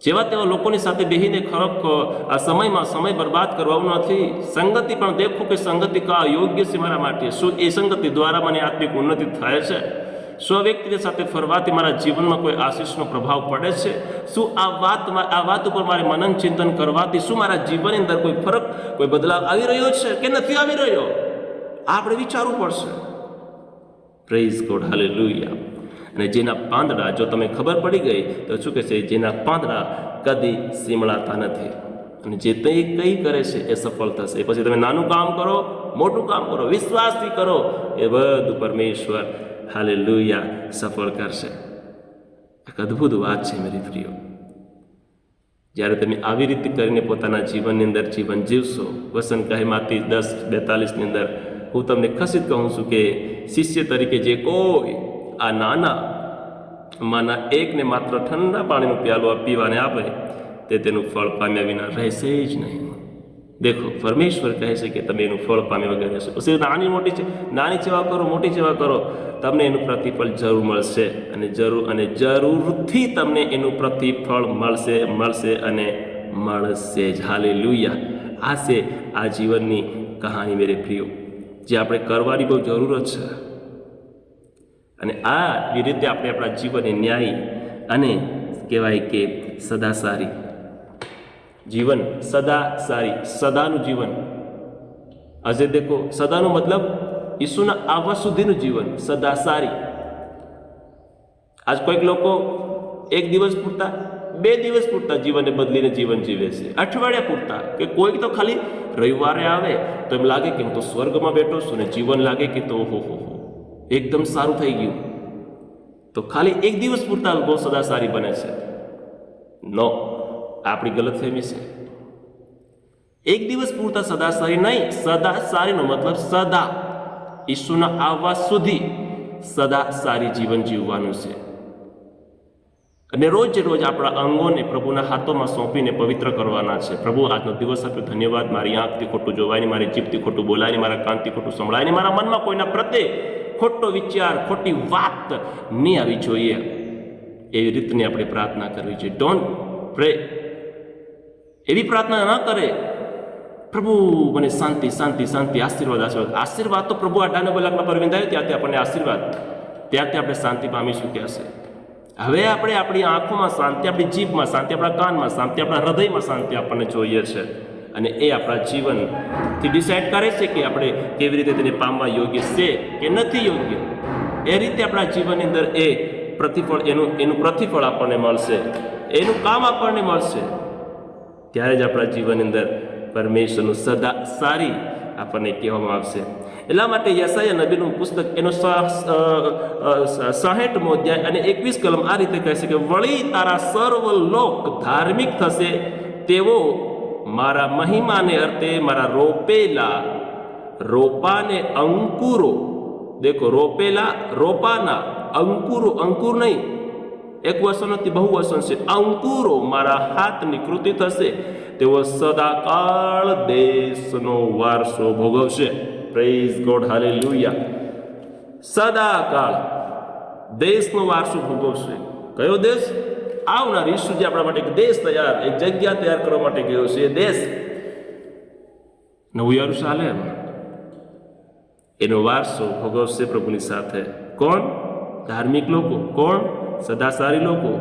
જેવા તેવા લોકોની સાથે બેહીને ખરખ આ સમયમાં સમય બરબાદ કરવાનું નથી. સંગતિ પણ દેખો કે સંગતિ કા યોગ્ય છે મારા માટે. શું એ સંગતિ દ્વારા મને આત્મિક ઉન્નતિ થાય છે? શું આ વ્યક્તિની સાથે ફરવાથી મારા જીવનમાં કોઈ આશીષનો પ્રભાવ પડે છે? શું આ વાત ઉપર મારે મનન ચિંતન કરવાથી શું મારા જીવનની અંદર કોઈ ફરક, કોઈ બદલાવ આવી રહ્યો છે કે નથી આવી રહ્યો? આ આપણે વિચારવું પડશે. Praise God, hallelujah. અને જેના પાંદડા, જો તમે ખબર પડી ગઈ તો શું કહે છે? જેના પાંદડા કદી સીમળાતા નથી, અને જે તે કંઈ કરે છે એ સફળ થશે. પછી તમે નાનું કામ કરો, મોટું કામ કરો, વિશ્વાસથી કરો, એ બધું પરમેશ્વર, હાલેલુયા, સફળ કરશે. એક અદ્ભુત વાત છે મેરી પ્રિયો. જ્યારે તમે આવી રીતે કરીને પોતાના જીવનની અંદર જીવન જીવશો. વસન કહેમાંથી 10:42 અંદર હું તમને ખસિત કહું છું કે શિષ્ય તરીકે જે કોઈ આ નાના એકને માત્ર ઠંડા પાણીનો પ્યાલો પીવાને આપે તે તેનું ફળ પામ્યા વિના રહેશે જ નહીં. દેખો, પરમેશ્વર કહે છે કે તમે એનું ફળ પામ્યા વગર રહેશો. પછી નાની સેવા કરો, મોટી સેવા કરો, તમને એનું પ્રતિફળ જરૂર મળશે. અને જરૂરથી તમને એનું પ્રતિફળ મળશે અને મળશે જ. હાલેલુયા. આ છે આ જીવનની કહાની મેરે પ્રિયો, જે આપણે કરવાની બહુ જરૂરત છે. અને આ એ રીતે આપણે આપણા જીવનને ન્યાયી અને કહેવાય કે સદા સારી જીવન, સદા સારી, સદાનું જીવન. આજે દેખો, સદાનો મતલબ ઈસુના આવવા સુધીનું જીવન, સદા સારી. આજ કોઈક લોકો 1 દિવસ પૂરતા, 2 દિવસ પૂરતા જીવનને બદલીને જીવન જીવે છે, અઠવાડિયા પૂરતા, કે કોઈક તો ખાલી રવિવારે આવે તો એમ લાગે કે હું તો સ્વર્ગમાં બેઠો છું, ને જીવન લાગે કે તો હો એકદમ સારું થઈ ગયું. તો ખાલી 1 દિવસ પૂરતા બહુ સદા સારી બને છે. નો, આપણી ગલતફહેમી છે. એક દિવસ પૂરતા સદા સારી નહીં, સદા સારીનો મતલબ સદા ઈશ્વરના આવવા સુધી સદા સારી જીવન જીવવાનું છે. અને રોજ રોજ આપણા અંગોને પ્રભુના હાથોમાં સોંપીને પવિત્ર કરવાના છે. પ્રભુ, આજનો દિવસ આપ્યો, ધન્યવાદ. મારી આંખથી ખોટું જોવાયની, મારી જીભથી ખોટું બોલાયની, મારા કાનથી ખોટું સંભળાયની, મારા મનમાં કોઈના પ્રત્યે ખોટો વિચાર, ખોટી વાત નહીં આવી જોઈએ. એવી રીતની આપણે પ્રાર્થના કરવી જોઈએ. ડોન્ટ પ્રે. એવી પ્રાર્થના ન કરે, પ્રભુ મને શાંતિ શાંતિ શાંતિ, આશીર્વાદ આશીર્વાદ. આશીર્વાદ તો પ્રભુ 98 લાખના પરવિંદ આવ્યો ત્યાંથી આપણને આશીર્વાદ, ત્યાંથી આપણે શાંતિ પામી શક્યા છે. હવે આપણે આપણી આંખોમાં શાંતિ, આપણી જીભમાં શાંતિ, આપણા કાનમાં શાંતિ, આપણા હૃદયમાં શાંતિ આપણને જોઈએ છે. અને એ આપણા જીવનથી ડિસાઇડ કરે છે કે આપણે કેવી રીતે તેને પામવા યોગ્ય છે કે નથી યોગ્ય. એ રીતે આપણા જીવનની અંદર એ પ્રતિફળ, એનું પ્રતિફળ આપણને મળશે, એનું કામ આપણને મળશે. ત્યારે જ આપણા જીવનની અંદર પરમેશ્વરનું સદા સારી આપણને કહેવામાં આવશે. એટલા માટે યશાયા નબીનું પુસ્તક એનો 60મો અધ્યાય અને 21 કલમ આ રીતે કહે છે કે વળી તારા સર્વ લોક ધાર્મિક થશે, તેઓ મારા મહિમાને અર્થે મારા રોપેલા રોપાને અંકુરો, દેખો રોપેલા રોપાના અંકુરો, અંકુર નહીં, એક વસન નથી, બહુ વસન છે, અંકુરો મારા હાથની કૃતિ થશે, તેઓ સદાકાળ દેશનો વારસો ભોગવશે. Praise God, hallelujah. સદાકાળ દેશનો વારસો ભોગવશે. કયો દેશ? આવનાર ઈસુજી આપણા માટે એક દેશ તૈયાર, એક જગ્યા તૈયાર કરવા માટે ગયો છે. એ દેશ નવું યરુશલેમ, એનો વારસો ભોગવશે પ્રભુની સાથે. કોણ? ધાર્મિક લોકો. કોણ? સદાસારી લોકો.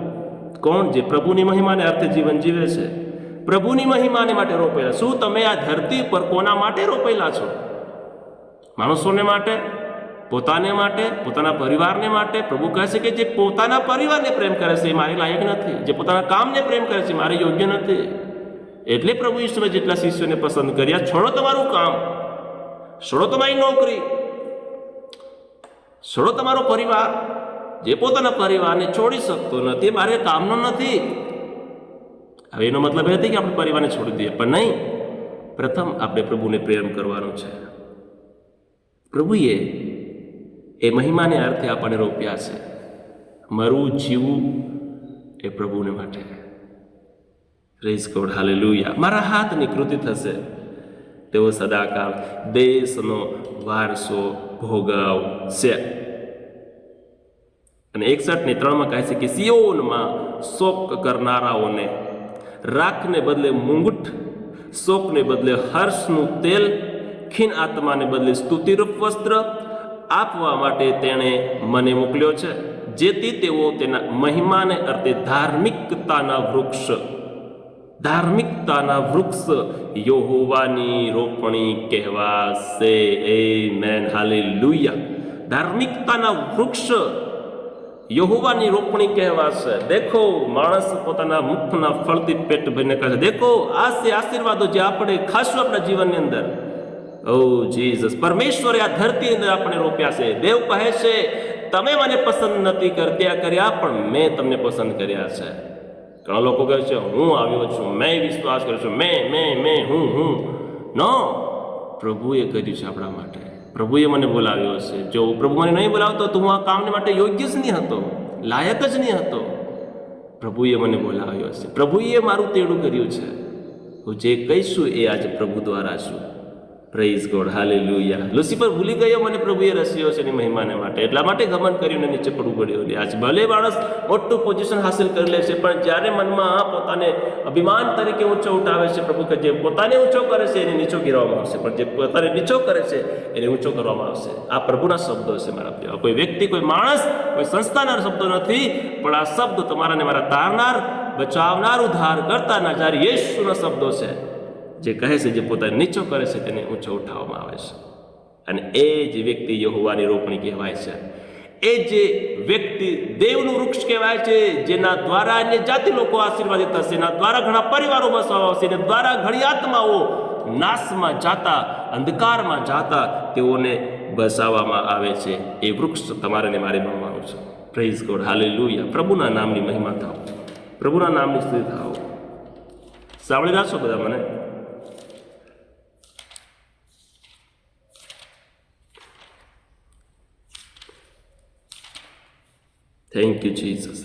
કોણ? જે પ્રભુની મહિમાને અર્થે જીવન જીવે છે, પ્રભુની મહિમાને માટે રોપેલા. શું તમે આ ધરતી પર કોના માટે રોપેલા છો? માણસોને માટે? પોતાને માટે? પોતાના પરિવારને માટે? પ્રભુ કહે છે કે જે પોતાના પરિવારને પ્રેમ કરે છે એ મારી લાયક નથી, જે પોતાના કામને પ્રેમ કરે છે મારે યોગ્ય નથી. એટલે પ્રભુ ઈશ્વરે જેટલા શિષ્યોને પસંદ કર્યા, છોડો તમારું કામ, છોડો તમારી નોકરી, છોડો તમારો પરિવાર. જે પોતાના પરિવારને છોડી શકતો નથી, મારે કામનો નથી. હવે એનો મતલબ એ નથી કે આપણે પરિવારને છોડી દઈએ, પણ નહીં, પ્રથમ આપણે પ્રભુને પ્રેમ કરવાનો છે. પ્રભુએ એ મહિમાને અર્થે આપણને રોપ્યા છે. મરવું જીવવું એ પ્રભુને માટે. Praise God, hallelujah. મારા હાથની કૃતિ થશે, તેઓ સદાકાળ દેશનો વારસો ભોગવશે. અને 61:3 કહે છે કે સિયોનમાં શોક કરનારાઓને રાખને બદલે મુંગટ, શોકને બદલે હર્ષનું તેલ, ખીન આત્માને બદલે સ્તુતિરૂપ વસ્ત્ર આપવા માટે તેણે મને મોકલ્યો છે, જેથી તેઓ તેના મહિમાને અર્થે ધાર્મિકતાના વૃક્ષ યહોવાની રોપણી કહેવાશે. Amen, hallelujah. ધાર્મિકતાના વૃક્ષ યહોવાની રોપણી કહેવાશે. દેખો, માણસ પોતાના મુખના ફળથી પેટ ભરીને કહે છે. દેખો, આ છે આશીર્વાદો જે આપણે ખાશું આપણા જીવનની અંદર. ઓ જીસસ, પરમેશ્વરે આ ધરતી અંદર આપણે રોપ્યા છે. દેવ કહે છે તમે મને પસંદ નથી કર્યા, પણ મેં તમને પસંદ કર્યા છે. ઘણા લોકો કહે છે હું આવ્યો છું, મેં વિશ્વાસ કર્યો છું, મેં હું. નો, પ્રભુએ કર્યું છે આપણા માટે. પ્રભુએ મને બોલાવ્યો છે. જો પ્રભુ મને નહીં બોલાવતો તો હું આ કામને માટે યોગ્ય જ નહીં હતો, લાયક જ નહીં હતો. પ્રભુએ મને બોલાવ્યો છે, પ્રભુએ મારું તેડું કર્યું છે. હું જે કહીશું એ આજે પ્રભુ દ્વારા છું. Praise God, hallelujah. લુસિફર ભૂલી ગયો મને પ્રભુએ રસ્યો છે એની મહિમાને માટે, એટલા માટે ગમન કર્યું ને નીચે પડવું પડ્યું. આજ ભલે માણસ મોટું પોઝિશન હાસિલ કરી લે છે, પણ જ્યારે મનમાં પોતાને અભિમાન તરીકે ઊંચો ઉઠાવે છે, પ્રભુ કે જે પોતાને ઊંચો કરે છે એને નીચો ગીરવામાં આવશે, પણ જે પોતાને નીચો કરે છે એને ઊંચો કરવામાં આવશે. આ પ્રભુના શબ્દો છે મારા પ્રિય. કોઈ વ્યક્તિ, કોઈ માણસ, કોઈ સંસ્થાના શબ્દો નથી, પણ આ શબ્દ તમારાને મારા તારનાર, બચાવનાર, ઉદ્ધાર કરતા જ્યારે યેશુના શબ્દો છે, જે કહે છે જે પોતાને નીચો કરે છે તેને ઊંચો ઉઠાવવામાં આવે છે. અને એ જ વ્યક્તિ યહોવાની રોપણી કહેવાય છે. એ જે વ્યક્તિ દેવનું વૃક્ષ કહેવાય છે, જેના દ્વારા અન્ય જાતિ લોકો આશીર્વાદિત થશે, એના દ્વારા ઘણા પરિવારો બસવામાં આવશે, એના દ્વારા ઘણી આત્માઓ નાશમાં જાતા, અંધકારમાં જાતા તેઓને બસાવવામાં આવે છે. એ વૃક્ષ તમારે ને મારે બનવાનું છે. Praise God, hallelujah. પ્રભુના નામની મહિમા થાઓ, પ્રભુના નામની સ્તુતિ થાઓ. સાંભળી રહ્યા છો બધા મને? Thank you Jesus.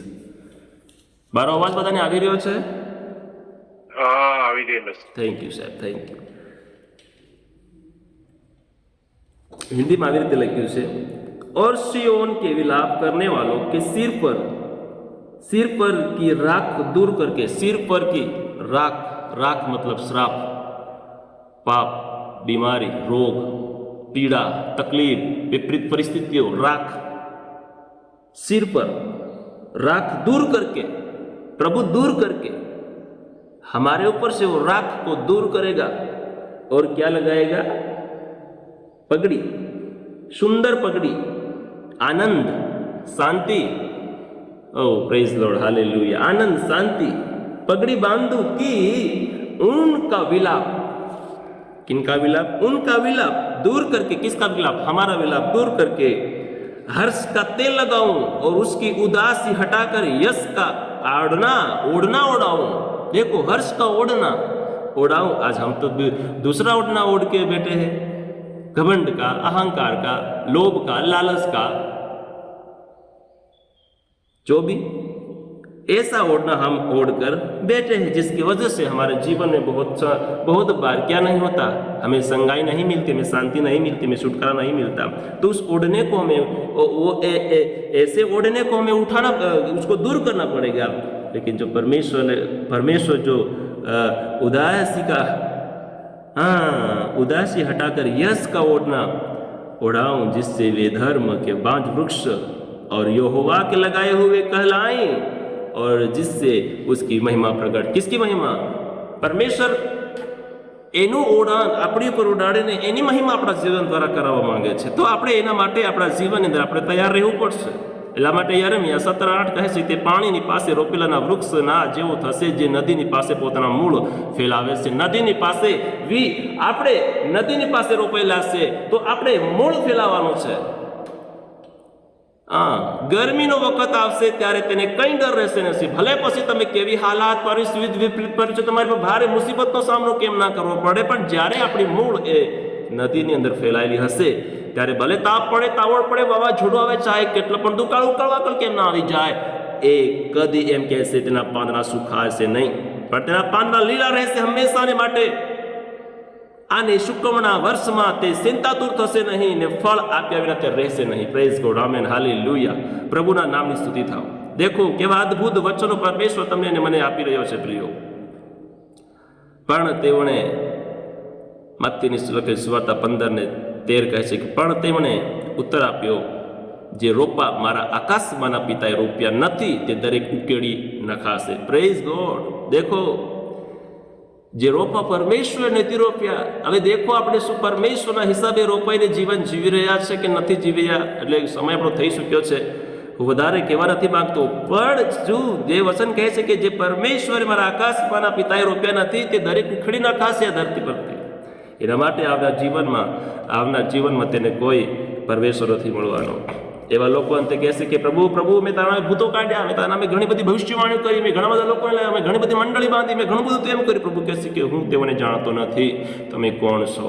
મારો અવાજ બધાને આવી રહ્યો છે? હા, આવી ગયેલો છે. થેન્ક યુ સાહેબ, થેન્ક યુ. हिंदी में આવી રીતે લખ્યું છે, और सियोन के विलाप करने वालों के सिर पर की राख दूर करके, सिर पर की राख, राख मतलब श्राप, पाप, बीमारी, रोग, पीड़ा, तकलीफ, विपरीत परिस्थितियों, राख, सिर पर राख दूर करके, प्रभु दूर करके हमारे ऊपर से वो राख को दूर करेगा और क्या लगाएगा? पगड़ी, सुंदर पगड़ी, आनंद, शांति. ओ प्रेज लॉर्ड, हालेलुया. आनंद, शांति, पगड़ी बांधू कि उनका विलाप, किनका विलाप? उनका विलाप दूर करके. किसका विलाप? हमारा विलाप दूर करके हर्ष का तेल लगाऊं और उसकी उदासी हटाकर यश का ओढ़ना ओढ़ाऊं. देखो, हर्ष का ओढ़ना ओढ़ाऊं. आज हम तो दूसरा ओढ़ना ओढ़ के बैठे हैं, घमंड का, अहंकार का, लोभ का, लालच का, जो भी ऐसा ओढ़ना हम ओढ़कर बैठे हैं, जिसकी वजह से हमारे जीवन में बहुत बार क्या नहीं होता, हमें संगाई नहीं मिलती, हमें शांति नहीं मिलती, हमें छुटकारा नहीं मिलता. तो उस ओढ़ने को हमें ऐसे ओढ़ने को हमें उठाना, उसको दूर करना पड़ेगा. लेकिन जो परमेश्वर जो उदासी का, उदासी हटाकर यश का ओढ़ना ओढ़ाऊं, जिससे वे धर्म के बांझ वृक्ष और यहोवा के लगाए हुए कहलाएं, और जिससे उसकी महिमा प्रकट. किसकी महिमा? परमेश्वर એનું ઓડાણ આપણી ઉપર ઉડાડીને એની મહિમા આપણા જીવન દ્વારા કરાવવા માંગે છે. તો આપણે એના માટે આપણા જીવનની અંદર આપણે તૈયાર રહેવું પડશે. એટલા માટે યરેમિયા 17:8 કહે છે, તે પાણીની પાસે રોપેલાના વૃક્ષના જેવું થશે, જે નદીની પાસે પોતાના મૂળ ફેલાવે છે. નદીની પાસે આપણે નદીની પાસે રોપેલા છે, તો આપણે મૂળ ફેલાવવાનું છે. ગરમીનો વખત આવશે ત્યારે તેને કંઈ ડર રહેશે નથી. ભલે પછી તમે કેવી હાલાત, પરિસ્થિતિ, વિપરીત પરિસ્થિતિ, તમારી પર ભારે મુસીબતનો સામનો કેમ ના કરવો પડે, પણ જ્યારે આપણી મૂળ એ નદીની અંદર ફેલાયેલી હશે, ત્યારે ભલે તાપ પડે, તાવડ પડે, વાવાઝોડું આવે, ચાહે કેટલો પણ દુકાળ ઉકાળવા કેમ ના આવી જાય, એ કદી એમ કહેશે તેના પાંદડા સુખાશે નહીં, પણ તેના પાંદડા લીલા રહેશે હંમેશાને માટે. આને શુકવણા વર્ષમાં તે ચિંતાતુર થશે નહીં, ને ફળ આપ્યા વિના તે રહેશે નહીં. Praise God, amen, hallelujah. પ્રભુના નામની સ્તુતિ થાવ. દેખો કેવા અદ્ભુત વચનો પરમેશ્વર તમને અને મને આપી રહ્યો છે પ્રિયો. પણ તેઓને મત્તીની સુવાર્તા 15:13 કહે છે કે પણ તેમણે ઉત્તર આપ્યો, જે રોપા મારા આકાશમાંના પિતાએ રોપ્યા નથી, તે દરેક ઉકેડી નખાશે. Praise God. દેખો, જે રોપા પરમેશ્વર નથી રોપ્યા, હવે દેખો આપણે શું પરમેશ્વરના હિસાબે રોપાઈને જીવન જીવી રહ્યા છે કે નથી જીવી રહ્યા. એટલે સમય આપણો થઈ ચૂક્યો છે, હું વધારે કહેવા નથી માંગતો, પણ શું જે વચન કહે છે કે જે પરમેશ્વરે મારા આકાશમાંના પિતાએ રોપ્યા નથી, તે દરેક ઉખેડી નાખાશે આ ધરતી પરથી. એના માટે આવનાર જીવનમાં તેને કોઈ પરમેશ્વર નથી મળવાનો. એવા લોકો અંતે કહેશે કે પ્રભુ મેં તારા ભૂતો કાઢ્યા, મેં તારા નામે ઘણી બધી ભવિષ્યવાણીઓ કરી, મેં ઘણા બધા લોકોને લાવ્યા, મેં ઘણી બધી મંડળી બાંધી, મેં ઘણું બધું તેમ કર્યું. પ્રભુ કહેશે કે હું તેઓને જાણતો નથી, તમે કોણ છો?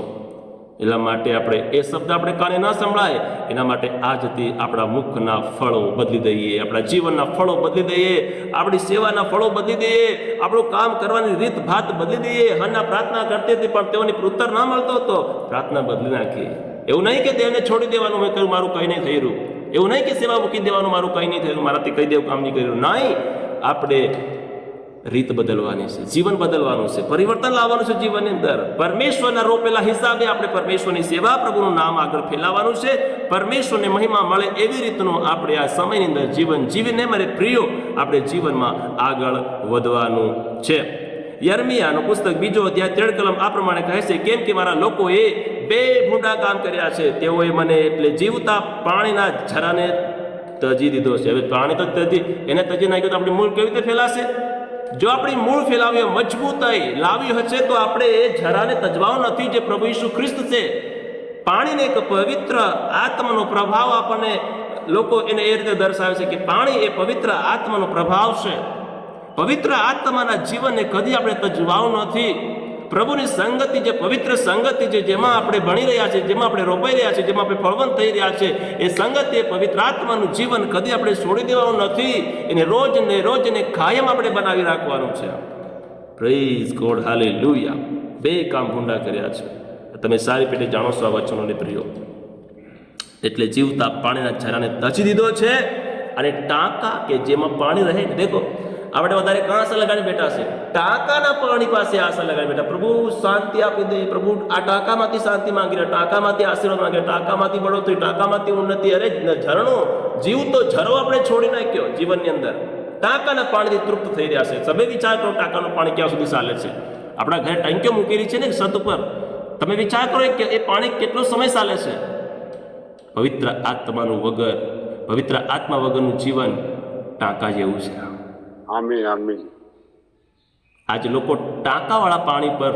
એટલા માટે આપણે એ શબ્દ આપણે કાને ન સંભળાય, એના માટે આજથી આપણા મુખના ફળો બદલી દઈએ, આપણા જીવનના ફળો બદલી દઈએ, આપણી સેવાના ફળો બદલી દઈએ, આપણું કામ કરવાની રીત ભાત બદલી દઈએ. હન્ના પ્રાર્થના કરતી હતી પણ તેઓને ઉત્તર ના મળતો હતો, પ્રાર્થના બદલી નાખીએ. એવું નહીં કે દેવને છોડી દેવાનું, મેં કહ્યું મારું કંઈ નહીં થઈ રહ્યું, એવું નહીં કે સેવા મૂકી દેવાનું, મારું કંઈ નહીં થયું, મારાથી કઈ દેવું કામ નહીં કર્યું. નહીં, આપણે રીત બદલવાની છે, જીવન બદલવાનું છે, પરિવર્તન લાવવાનું છે જીવનની અંદર. પરમેશ્વરના રોપેલા હિસાબે આપણે પરમેશ્વરની સેવા, પ્રભુનું નામ આગળ ફેલાવવાનું છે. પરમેશ્વરને મહિમા મળે એવી રીતનું આપણે આ સમયની અંદર જીવન જીવીને મારે પ્રિયો આપણે જીવનમાં આગળ વધવાનું છે. યર્મિયાનું પુસ્તક 2 અધ્યાય 3 કલમ આ પ્રમાણે કહે છે, કેમ કે મારા લોકોએ 2 ભૂંડા કામ કર્યા છે, તેઓએ મને એટલે જીવતા પાણીના ઝરાને તજી દીધો છે. હવે પાણી તો એને તજી નાખ્યું તો આપણી મૂળ કેવી રીતે ફેલાશે? જો આપણી મૂળ ફેલાવી મજબૂતાઈ લાવી હશે તો આપણે એ ઝરાને તજવાનું નથી, જે પ્રભુ ઈસુ ખ્રિસ્ત છે. પાણીને એક પવિત્ર આત્માનો પ્રભાવ આપણને લોકો એને એ રીતે દર્શાવે છે કે પાણી એ પવિત્ર આત્માનો પ્રભાવ છે. પવિત્ર આત્માના જીવનને કદી આપણે તજવાવું નથી. પ્રભુની સંગતિ, જે પવિત્ર સંગતિ છે, જેમાં આપણે ભણી રહ્યા છે, જેમાં આપણે રોપાઈ રહ્યા છે, જેમાં આપણે ફળવંત થઈ રહ્યા છે, એ સંગતિ, એ પવિત્ર આત્માનું જીવન કદી આપણે છોડી દેવાનું નથી. એને રોજ ને રોજ ને કાયમ આપણે બનાવી રાખવાનું છે. Praise God, hallelujah. બે કામ ભૂંડા કર્યા છે. તમે સારી પેટે જાણો છો આ વચનોને પ્રિયો. એટલે જીવતા પાણીના ઝરાને તજી દીધો છે, અને ટાંકા કે જેમાં પાણી રહે ને, દેખો આપણે વધારે કાં આશા લગાડી બેઠા છે? ટાંકાના પાણી પાસે આશા લગાડી બેઠા. પ્રભુ શાંતિ આપી દે, પ્રભુ આ ટાંકામાંથી શાંતિ માંગી રહ્યા, ટાંકામાંથી આશીર્વાદ માંગે, ટાંકામાંથી બઢોતરી, ટાંકામાંથી ઉન્નતિ. અરે ઝરણો, જીવતો ઝરો આપણે છોડી નાખ્યો જીવનની અંદર. ટાંકાના પાણીથી તૃપ્ત થઈ રહ્યા છે. તમે વિચાર કરો, ટાંકાનું પાણી ક્યાં સુધી ચાલે છે? આપણા ઘરે ટાંકીઓ મૂકેલી છે ને છત ઉપર, તમે વિચાર કરો કે એ પાણી કેટલો સમય ચાલે છે? પવિત્ર આત્માનું વગર, પવિત્ર આત્મા વગરનું જીવન ટાંકા જેવું છે. આમીન, આમીન. આજે લોકો ટાંકાવાળા પાણી પર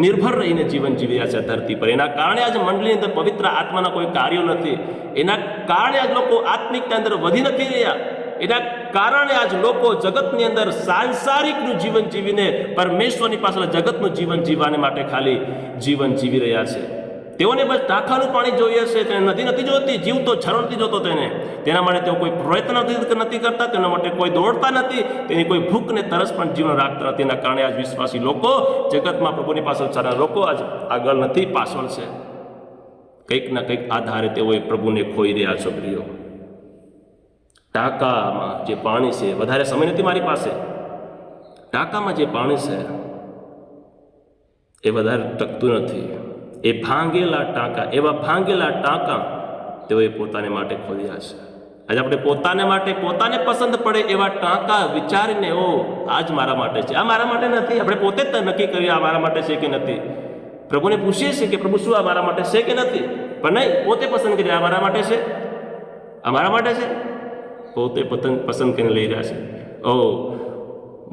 નિર્ભર રહીને જીવન જીવી રહ્યા છે ધરતી પર. એના કારણે આજે મંડળીની અંદર પવિત્ર આત્માના કોઈ કાર્યો નથી. એના કારણે આજ લોકો આત્મિકતા અંદર વધી નથી રહ્યા. એના કારણે આજ લોકો જગતની અંદર સાંસારિકનું જીવન જીવીને પરમેશ્વરની પાછળ જગતનું જીવન જીવવાને માટે ખાલી જીવન જીવી રહ્યા છે. તેઓને બસ ટાંકાનું પાણી જોઈએ છે, તેને નદી નથી જોતી, જીવતો ઝરણો નથી જોતો તેને. તેના માટે તેઓ કોઈ પ્રયત્ન નથી કરતા, તેના માટે કોઈ દોડતા નથી, તેની કોઈ ભૂખ ને તરસ પણ જીવન રાખતા નથી. એના કારણે આજ વિશ્વાસી લોકો જગતમાં પ્રભુની પાછળ ચાલનાર લોકો આજ આગળ નથી, પાછળ છે. કંઈક ના કંઈક આધારે તેઓએ પ્રભુને ખોઈ રહ્યા છો પ્રિયો. ટાંકામાં જે પાણી છે, વધારે સમય નથી મારી પાસે, ટાંકામાં જે પાણી છે એ વધારે ટકતું નથી. એ ભાંગેલા ટાંકા, એવા ભાંગેલા ટાંકા તેઓએ પોતાને માટે ખોદ્યા છે. આજે આપણે પોતાને માટે, પોતાને પસંદ પડે એવા ટાંકા વિચારીને, ઓ આજ મારા માટે છે, આ મારા માટે નથી. આપણે પોતે જ નક્કી કરીએ આ મારા માટે છે કે નથી. પ્રભુને પૂછીએ છીએ કે પ્રભુ શું આ મારા માટે છે કે નથી? પણ નહીં, પોતે પસંદ કરીએ આ મારા માટે છે, આ મારા માટે છે. પોતે પસંદ કરીને લઈ રહ્યા છે. ઓ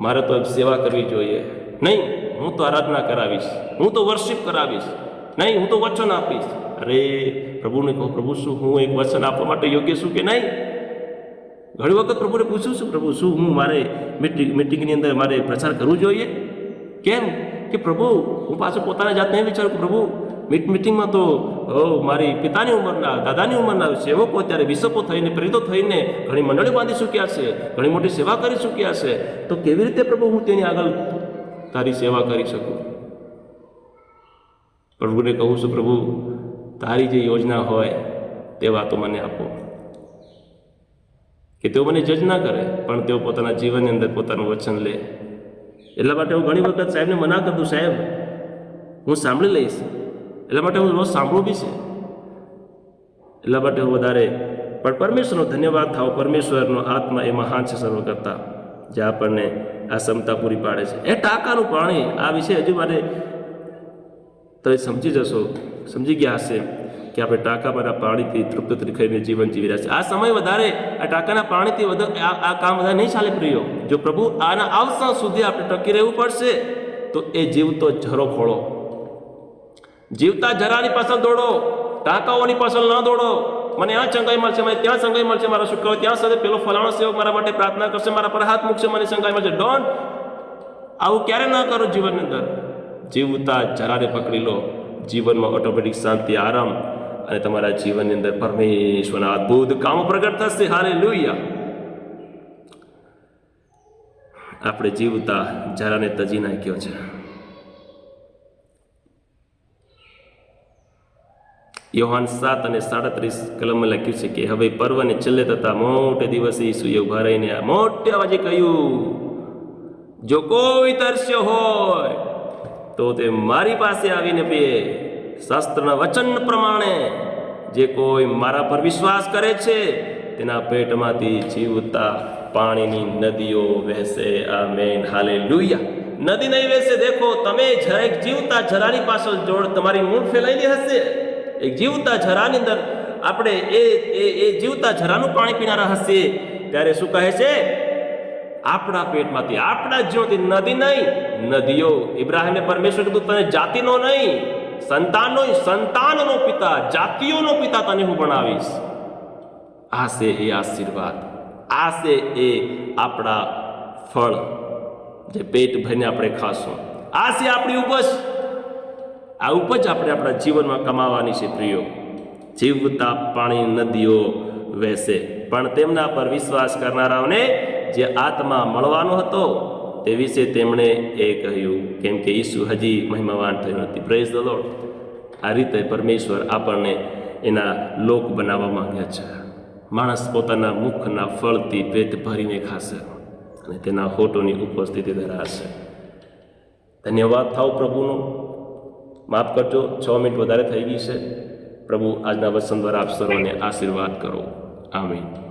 મારે તો સેવા કરવી જોઈએ, નહીં હું તો આરાધના કરાવીશ, હું તો વર્શિપ કરાવીશ, નહીં હું તો વચન આપીશ. અરે પ્રભુને કહો, પ્રભુ શું હું એક વચન આપવા માટે યોગ્ય છું કે નહીં? ઘણી વખત પ્રભુને પૂછું છું, પ્રભુ શું હું મારે મીટિંગની અંદર મારે પ્રચાર કરવું જોઈએ? કેમ કે પ્રભુ હું પાછું પોતાના જાતને એમ વિચારું કે પ્રભુ મીટિંગમાં તો મારી પિતાની ઉંમરના, દાદાની ઉંમરના સેવકો ત્યારે બિશપો થઈને, પ્રેરિતો થઈને ઘણી મંડળી બાંધી ચૂક્યા છે, ઘણી મોટી સેવા કરી ચૂક્યા છે. તો કેવી રીતે પ્રભુ હું તેની આગળ તારી સેવા કરી શકું? પ્રભુને કહું છું, પ્રભુ તારી જે યોજના હોય તે વાતો મને આપો. કે તેઓ મને જજ ના કરે, પણ તેઓ પોતાના જીવનની અંદર પોતાનું વચન લે. એટલા માટે હું ઘણી વખત સાહેબને મના કરું, સાહેબ હું સાંભળી લઈશ. એટલા માટે હું રોજ સાંભળું બી છે. એટલા માટે હું વધારે પણ પરમેશ્વરનો ધન્યવાદ થાવ. પરમેશ્વરનો આત્મા એ મહાન છે સર્વ કરતા, જે આપણને આ ક્ષમતા પૂરી પાડે છે. એ ટાંકાનું પાણી, આ વિશે હજુ મારે તમે સમજી જશો, સમજી ગયા હશે કે આપણે ટાંકાના પાણીથી તૃપ્ત થઈને જીવન જીવી રહ્યા છે. આ સમય વધારે આ ટાંકાના પાણીથી આ કામ વધારે નહીં ચાલે પ્રિયો. જો પ્રભુ આના અવસાન સુધી આપણે ટકી રહેવું પડશે તો એ જીવતો ઝરો ખોળો, જીવતા ઝરાની પાછળ દોડો, ટાંકાઓની પાછળ ના દોડો. મને આ સંગાઈ મળશે, મને ત્યાં સંગાઈ મળશે, મારા શુક્ર ત્યાં સાથે પેલો ફલાણો સેવક મારા માટે પ્રાર્થના કરશે, મારા પર હાથ મૂકશે, મને સંગાઈ મળશે. ડોન્ટ, આવું ક્યારે ના કરો જીવનની અંદર. જીવતા જરાને પકડી લો, જીવનમાં ઓટોમેટિક શાંતિ, આરામ અને તમારા જીવનની અંદર પરમેશ્વરના અદ્ભુત કામો પ્રગટ થશે. હાલેલુયા. આપણે જીવતા જરાને તજી નાખ્યો છે. યોહાન 7:37 કલમમાં લખ્યું છે કે હવે પર્વને છેલ્લે થતા મોટે દિવસે ઈસુએ ઉભા રહીને આ મોટે અવાજે કહ્યું, જો કોઈ તરસ્યો હોય તો તે મારી પાસે આવીને પીએ. શાસ્ત્રના વચન પ્રમાણે જે કોઈ મારા પર વિશ્વાસ કરે છે તેના પેટમાંથી જીવતા પાણીની નદીઓ વહેશે. Amen, hallelujah. નદી નહીં વહેશે. દેખો તમે એક જીવતા જરાની પાછળ જોડ તમારી મૂળ ફેલાયેલી હશે. એક જીવતા જરાની અંદર આપણે એ જીવતા જરાનું પાણી પીનારા હશે ત્યારે શું કહે છે? આપણા પેટમાંથી, આપણા જીવનથી નદી નહીં, નદીઓ. ઇબ્રાહીમને પરમેશ્વર કીધું તને જાતિનો નહીં, સંતાનનો પિતા, જાતિઓનો પિતા તને હું બનાવીશ. આ છે એ આશીર્વાદ, આ છે એ આપણા ફળ જે પેટ ભરીને આપણે ખાશું. આ છે આપણી ઉપજ. આ ઉપજ આપણે આપણા જીવનમાં કમાવાની છે પ્રિયો. જીવતા પાણી નદીઓ વહેશે, પણ તેમના પર વિશ્વાસ કરનારાઓને જે આત્મા મળવાનો હતો તે વિશે તેમણે એ કહ્યું, કેમ કે ઈસુ હજી મહિમાવાન થયું નથી. Praise the lord. આ રીતે પરમેશ્વર આપણને એના લોક બનાવવા માંગ્યા છે. માણસ પોતાના મુખના ફળથી પેટ ભરીને ખાશે અને તેના હોઠોની ઉપસ્થિતિ ધરાશે. ધન્યવાદ થાવ પ્રભુનો. માફ કરજો, 6 મિનિટ વધારે થઈ ગઈ છે. પ્રભુ આજના વચન દ્વારા આપ સર્વને આશીર્વાદ કરો. આમીન.